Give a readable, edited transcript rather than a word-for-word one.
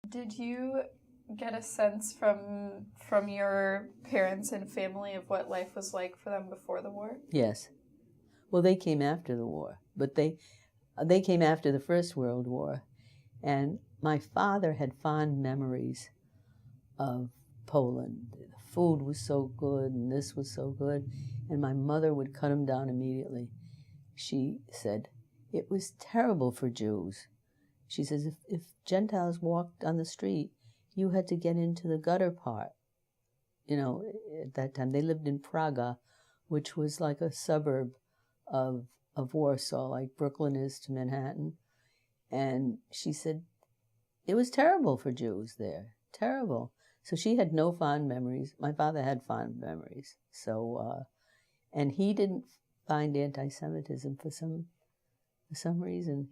Did you get a sense from your parents and family of what life was like for them before the war? Yes. Well, they came after the war, but they came after the First World War. And my father had fond memories of Poland. The food was so good, and this was so good. And my mother would cut him down immediately. She said, it was terrible for Jews. She says, if Gentiles walked on the street, you had to get into the gutter part. You know, at that time, they lived in Praga, which was like a suburb of Warsaw, like Brooklyn is to Manhattan. And she said, it was terrible for Jews there, terrible. So she had no fond memories. My father had fond memories. So, and he didn't find anti-Semitism for some reason.